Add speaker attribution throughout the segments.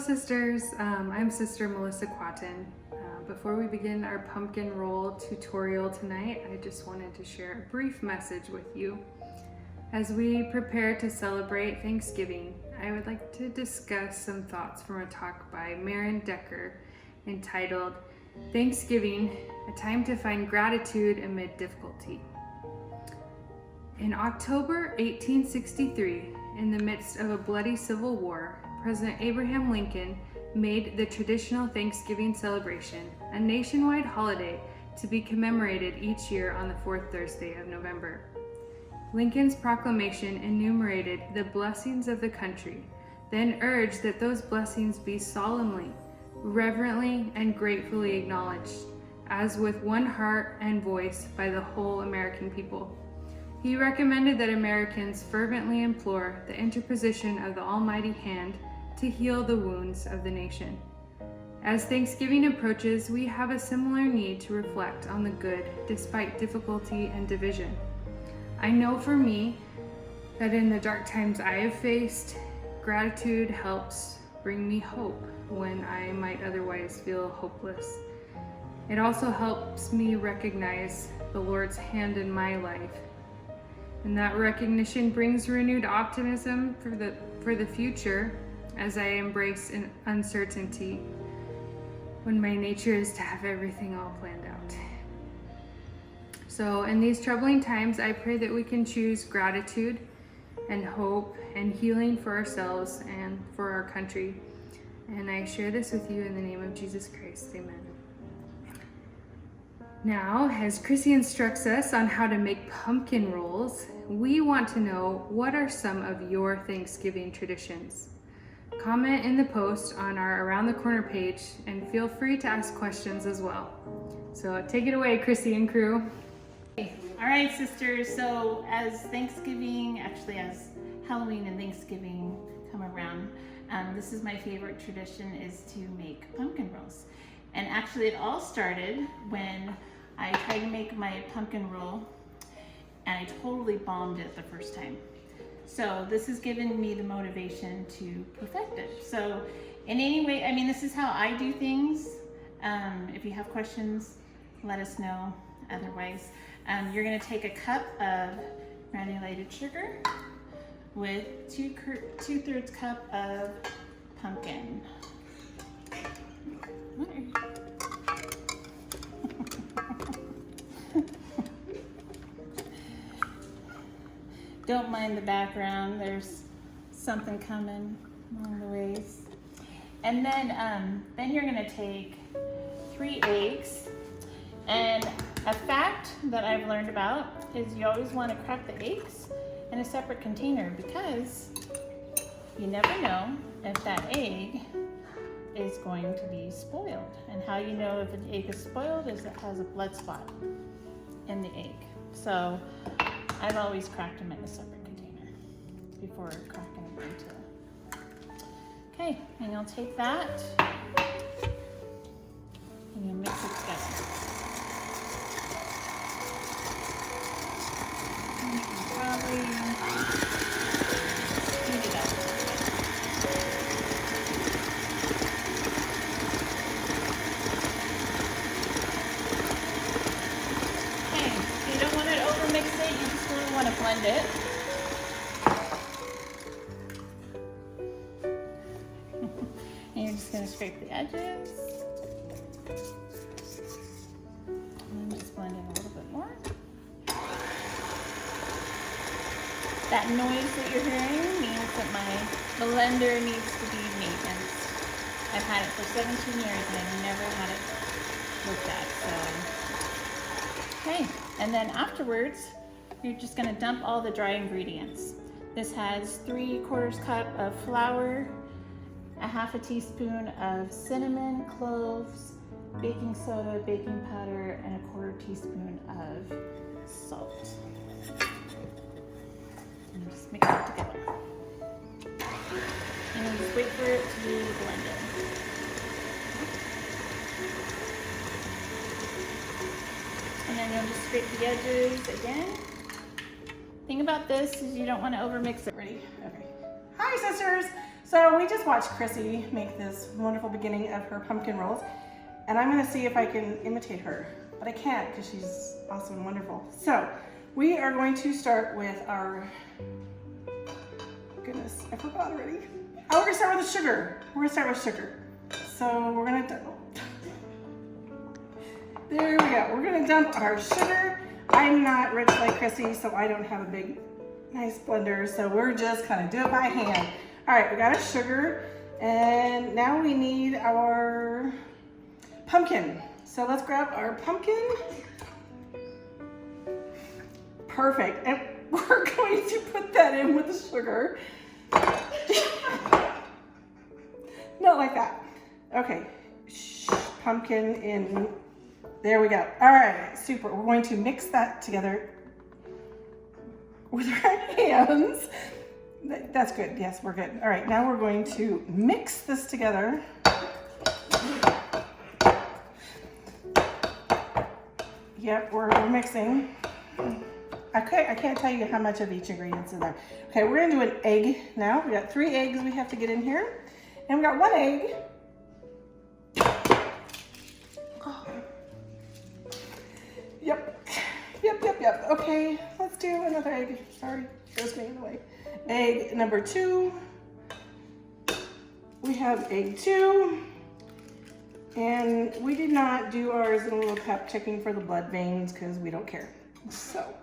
Speaker 1: sisters. I'm Sister Melissa Quatten. Before we begin our pumpkin roll tutorial tonight, I just wanted to share a brief message with you. As we prepare to celebrate Thanksgiving, I would like to discuss some thoughts from a talk by Marin Decker entitled Thanksgiving, a Time to Find Gratitude Amid Difficulty. In October 1863, in the midst of a bloody civil war, President Abraham Lincoln made the traditional Thanksgiving celebration a nationwide holiday to be commemorated each year on the fourth Thursday of November. Lincoln's proclamation enumerated the blessings of the country, then urged that those blessings be solemnly, reverently, and gratefully acknowledged, as with one heart and voice by the whole American people. He recommended that Americans fervently implore the interposition of the Almighty Hand to heal the wounds of the nation. As Thanksgiving approaches, we have a similar need to reflect on the good despite difficulty and division. I know for me that in the dark times I have faced, gratitude helps bring me hope when I might otherwise feel hopeless. It also helps me recognize the Lord's hand in my life. And that recognition brings renewed optimism for the future as I embrace an uncertainty when my nature is to have everything all planned out. So in these troubling times, I pray that we can choose gratitude and hope and healing for ourselves and for our country. And I share this with you in the name of Jesus Christ. Amen. Now, as Chrissy instructs us on how to make pumpkin rolls, we want to know, what are some of your Thanksgiving traditions? Comment in the post on our Around the Corner page and feel free to ask questions as well. So take it away, Chrissy and crew.
Speaker 2: All right, sisters, so as Halloween and Thanksgiving come around, this is my favorite tradition, is to make pumpkin rolls. And actually it all started when I tried to make my pumpkin roll and I totally bombed it the first time. So this has given me the motivation to perfect it. So in any way, this is how I do things. If you have questions, let us know. Otherwise, you're gonna take a cup of granulated sugar with 2/3 cup of pumpkin. Don't mind the background, there's something coming along the ways. And then you're gonna take 3 eggs. And a fact that I've learned about is you always wanna crack the eggs in a separate container, because you never know if that egg is going to be spoiled. And how you know if an egg is spoiled is it has a blood spot in the egg. So I've always cracked them in a separate container before cracking them into. Okay, and you'll take that and you'll mix it together. And you can probably speed it up. Okay, so you don't want to overmix it, you just really want to blend it. And you're just going to scrape the edges. And just blend it a little bit more. That noise that you're hearing means that my blender needs to be maintenance. I've had it for 17 years and I've never had it looked at, so. Okay, and then afterwards, you're just gonna dump all the dry ingredients. This has 3/4 cup of flour, a 1/2 teaspoon of cinnamon, cloves, baking soda, baking powder, and a 1/4 teaspoon of salt. And just mix it together. And then just wait for it to be blended. And then you'll just scrape the edges again. Thing about this is you don't want to overmix it. Ready? Okay. Hi, sisters.
Speaker 3: So we just watched Chrissy make this wonderful beginning of her pumpkin rolls, and I'm gonna see if I can imitate her, but I can't because she's awesome and wonderful. So we are going to start with our, goodness, I forgot already. Oh, we're gonna start with the sugar. We're gonna start with sugar. So we're gonna dump. There we go. We're gonna dump our sugar. I'm not rich like Chrissy, so I don't have a big, nice blender. So we're just kind of do it by hand. All right, we got our sugar, and now we need our pumpkin. So let's grab our pumpkin. Perfect. And we're going to put that in with the sugar. Not like that. Okay. Pumpkin in. There we go. All right, super. We're going to mix that together with our hands. That's good. Yes, we're good. All right, now we're going to mix this together. Yep, we're mixing. Okay, I can't tell you how much of each ingredient's in there. Okay, we're gonna do an egg now. We got 3 eggs we have to get in here. And we got 1 egg. Oh. Yep. Okay, let's do another egg. Sorry, it was getting in the way. Egg number 2. We have egg 2. And we did not do ours in a little cup checking for the blood veins because we don't care. So,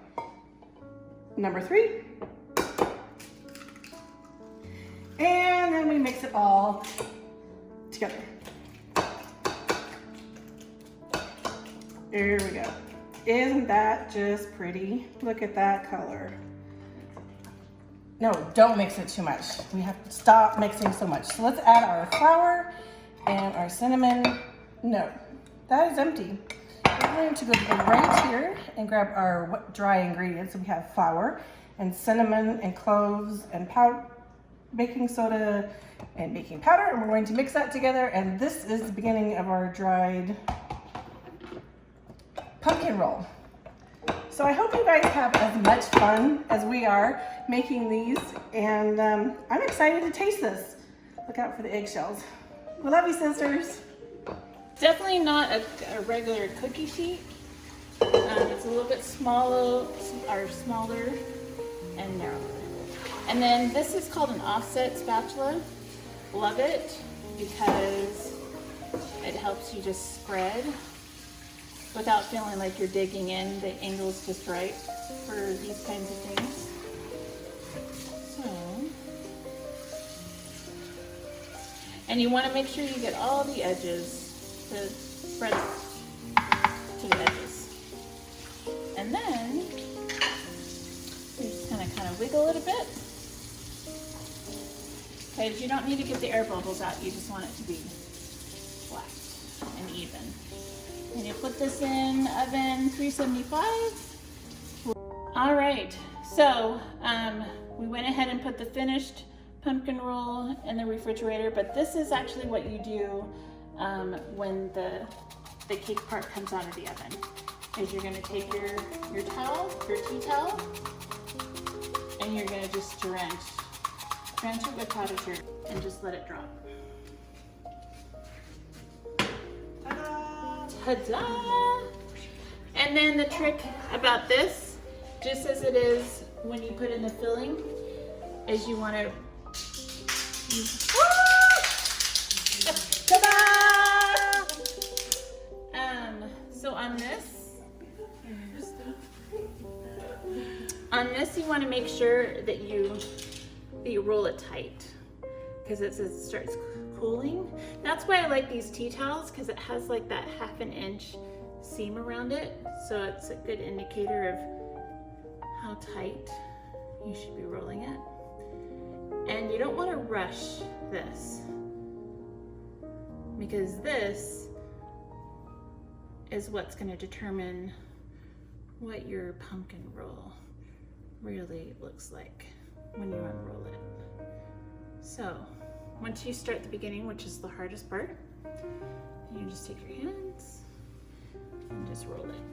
Speaker 3: number 3. And then we mix it all together. There we go. Isn't that just pretty? Look at that color. No, don't mix it too much. We have to stop mixing so much. So let's add our flour and our cinnamon. No, that is empty. We're going to go right here and grab our dry ingredients. So we have flour and cinnamon and cloves and baking soda and baking powder, and we're going to mix that together, and this is the beginning of our dried pumpkin roll. So I hope you guys have as much fun as we are making these, and I'm excited to taste this. Look out for the eggshells. We love you, sisters.
Speaker 2: Definitely not a regular cookie sheet. It's a little bit smaller and narrower. And then this is called an offset spatula. Love it because it helps you just spread without feeling like you're digging in. The angle's just right for these kinds of things. So, and you want to make sure you get all the edges to spread to the edges. And then you're just gonna kind of wiggle it a bit. Okay, you don't need to get the air bubbles out, you just want it to be flat and even. And you put this in oven 375. All right, so we went ahead and put the finished pumpkin roll in the refrigerator, but this is actually what you do when the cake part comes out of the oven. Is you're gonna take your towel, your tea towel, and you're gonna just drench it with cottage sugar and just let it drop. Ta-da! And then the trick about this, just as it is when you put in the filling, is you want to ta-da! So on this you want to make sure that you roll it tight, because as it starts cooling. That's why I like these tea towels, because it has like that 1/2 inch seam around it, so it's a good indicator of how tight you should be rolling it. And you don't want to rush this, because this is what's going to determine what your pumpkin roll really looks like when you unroll it. So once you start the beginning, which is the hardest part, you just take your hands and just roll it.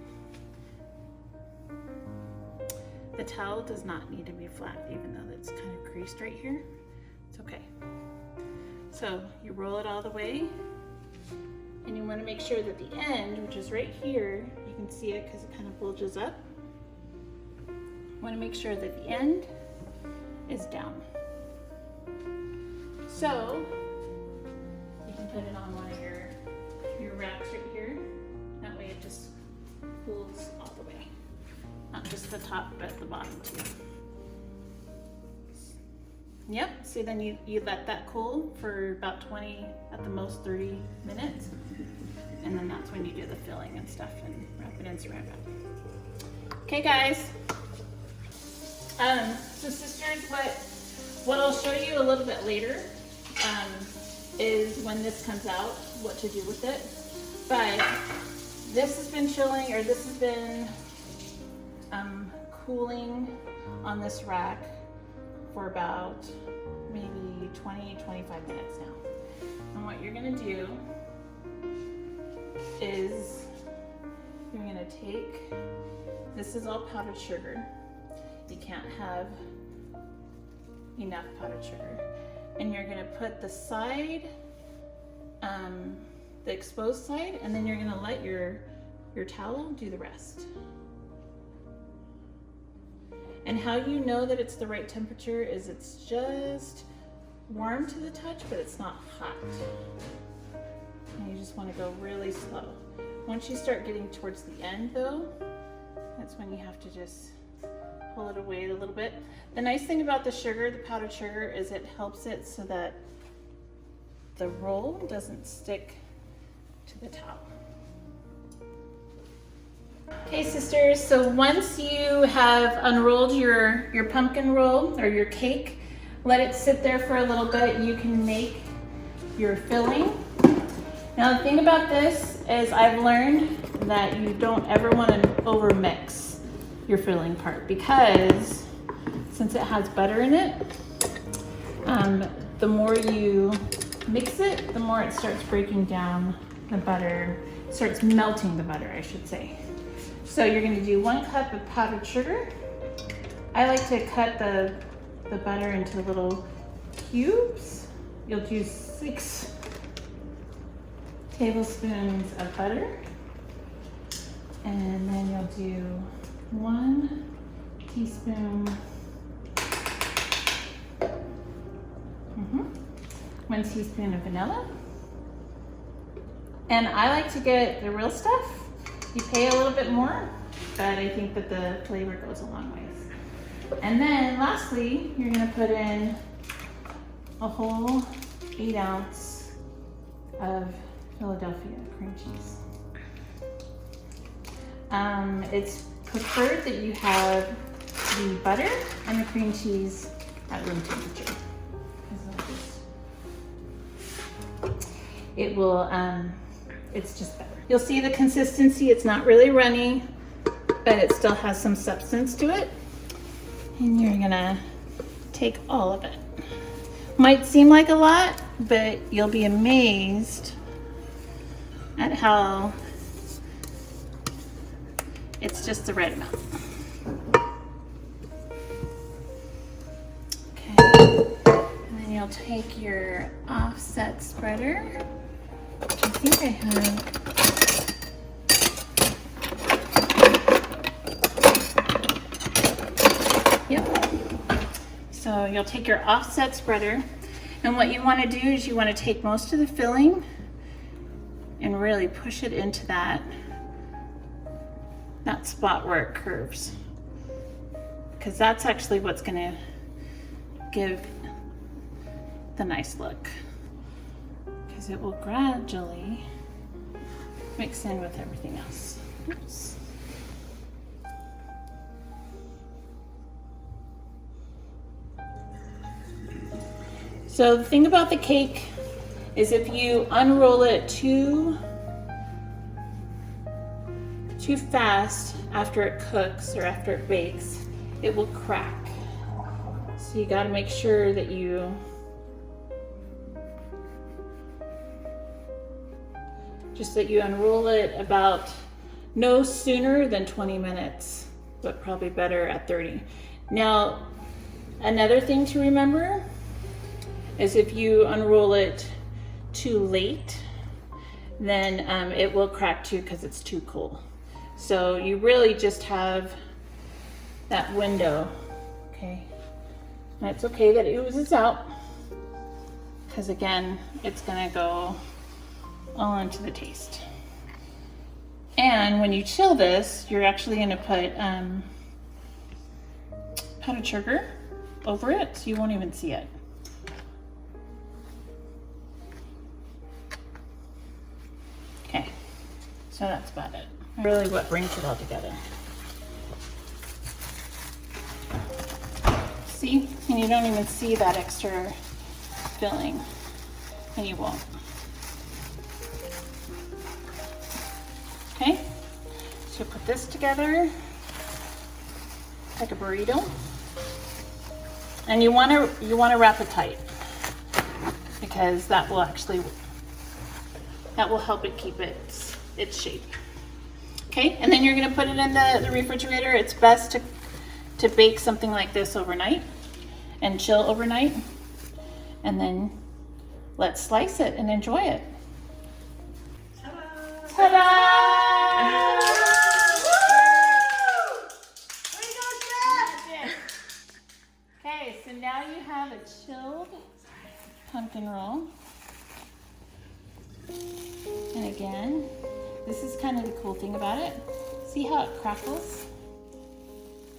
Speaker 2: The towel does not need to be flat, even though it's kind of creased right here. It's okay. So you roll it all the way, and you want to make sure that the end, which is right here, you can see it because it kind of bulges up. You want to make sure that the end is down. So you can put it on one of your racks right here. That way it just pulls all the way. Not just the top, but the bottom too. Yep, so then you let that cool for about 20, at the most 30 minutes. And then that's when you do the filling and stuff and wrap it in saran wrap. Okay guys. So sisters, what I'll show you a little bit later is when this comes out, what to do with it. But this has been chilling, or this has been cooling on this rack for about maybe 20-25 minutes now. And what you're gonna do is you're gonna take, this is all powdered sugar. You can't have enough powdered sugar. And you're gonna put the side, the exposed side, and then you're gonna let your towel do the rest. And how you know that it's the right temperature is it's just warm to the touch, but it's not hot. And you just want to go really slow. Once you start getting towards the end though, that's when you have to just pull it away a little bit. The nice thing about the sugar, the powdered sugar, is it helps it so that the roll doesn't stick to the towel. Okay sisters, so once you have unrolled your pumpkin roll or your cake, let it sit there for a little bit. You can make your filling. Now the thing about this is I've learned that you don't ever want to over mix your filling part, because since it has butter in it, the more you mix it, the more it starts breaking down the butter, starts melting the butter, I should say. So you're going to do 1 cup of powdered sugar. I like to cut the butter into little cubes. You'll do 6 tablespoons of butter. And then you'll do 1 teaspoon, 1 teaspoon of vanilla. And I like to get the real stuff. You pay a little bit more, but I think that the flavor goes a long ways. And then lastly, you're gonna put in a whole 8 ounce of Philadelphia cream cheese. It's preferred that you have the butter and the cream cheese at room temperature. It will, it's just better. You'll see the consistency, it's not really runny, but it still has some substance to it. And you're gonna take all of it. Might seem like a lot, but you'll be amazed at how it's just the right amount. Okay, and then you'll take your offset spreader. I think I have. Yep. So you'll take your offset spreader, and what you want to do is you want to take most of the filling and really push it into that spot where it curves, because that's actually what's going to give the nice look, because it will gradually mix in with everything else. Oops. So the thing about the cake is if you unroll it too fast after it cooks or after it bakes, it will crack. So you got to make sure that you unroll it about no sooner than 20 minutes, but probably better at 30. Now, another thing to remember is if you unroll it too late, then it will crack too because it's too cool. So you really just have that window, okay? And it's okay that it oozes out because again, it's gonna go all into the taste. And when you chill this, you're actually gonna put powdered sugar over it so you won't even see it. Okay, so that's about it. Really what brings it all together. See? And you don't even see that extra filling, and you won't. Okay, so put this together like a burrito, and you want to wrap it tight because that will help it keep its shape. Okay, and then you're going to put it in the refrigerator. It's best to bake something like this overnight and chill overnight, and then let's slice it and enjoy it. Ta-da! Okay, so now you have a chilled pumpkin roll. And again, this is kind of the cool thing about it. See how it crackles?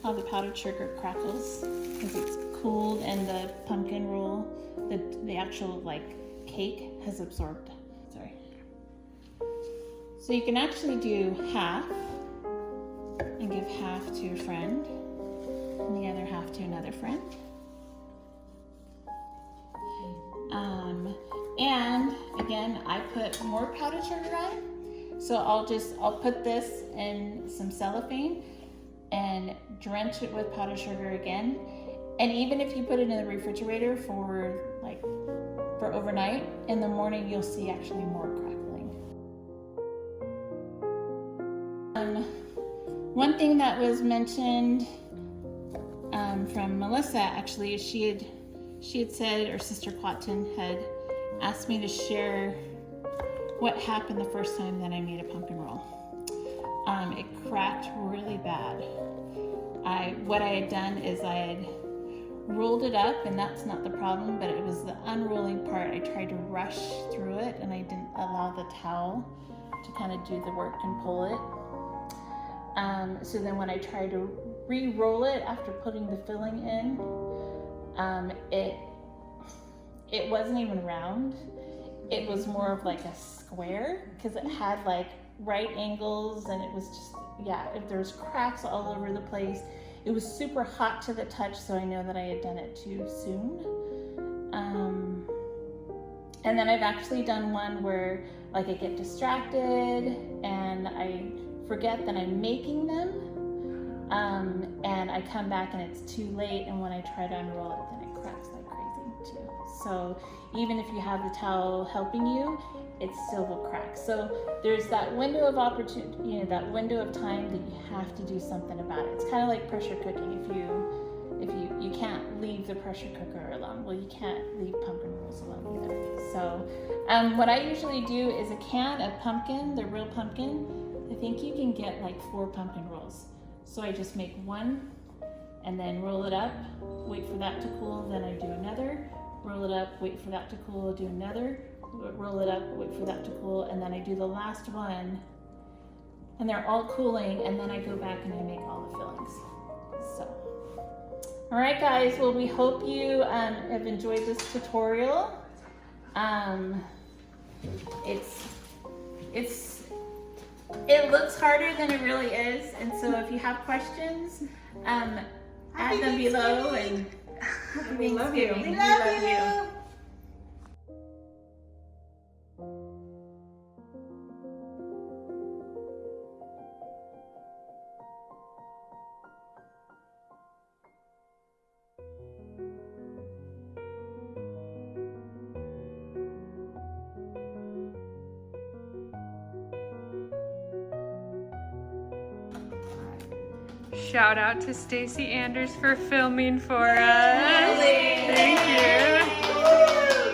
Speaker 2: How the powdered sugar crackles because it's cooled and the pumpkin roll, the actual like cake has absorbed. Sorry. So you can actually do half and give half to your friend and the other half to another friend. And again, I put more powdered sugar on. So I'll put this in some cellophane and drench it with powdered sugar again. And even if you put it in the refrigerator for overnight, in the morning you'll see actually more crackling. One thing that was mentioned from Melissa, actually, she had said, or Sister Quatin had asked me to share what happened the first time that I made a pumpkin roll. It cracked really bad. What I had done is I had rolled it up, and that's not the problem, but it was the unrolling part. I tried to rush through it, and I didn't allow the towel to kind of do the work and pull it. So then when I tried to re-roll it after putting the filling in, it wasn't even round. It was more of like a square because it had like right angles, and it was just, yeah, if there's cracks all over the place. It was super hot to the touch, so I know that I had done it too soon. And then I've actually done one where like I get distracted and I forget that I'm making them, and I come back and it's too late, and when I try to unroll it, then it cracks like crazy too. So even if you have the towel helping you, it still will crack. So there's that window of opportunity, that window of time that you have to do something about it. It's kind of like pressure cooking. If you can't leave the pressure cooker alone, well, you can't leave pumpkin rolls alone either. So what I usually do is a can of pumpkin, the real pumpkin. I think you can get like 4 pumpkin rolls. So I just make one and then roll it up, wait for that to cool, then I do another, roll it up, wait for that to cool, do another, roll it up, wait for that to cool, and then I do the last one, and they're all cooling, and then I go back and I make all the fillings. So, all right, guys. Well, we hope you have enjoyed this tutorial. It looks harder than it really is, and so if you have questions, add them below. And
Speaker 3: We love you.
Speaker 2: We love you.
Speaker 1: Shout out to Stacy Anders for filming for us. Thank you.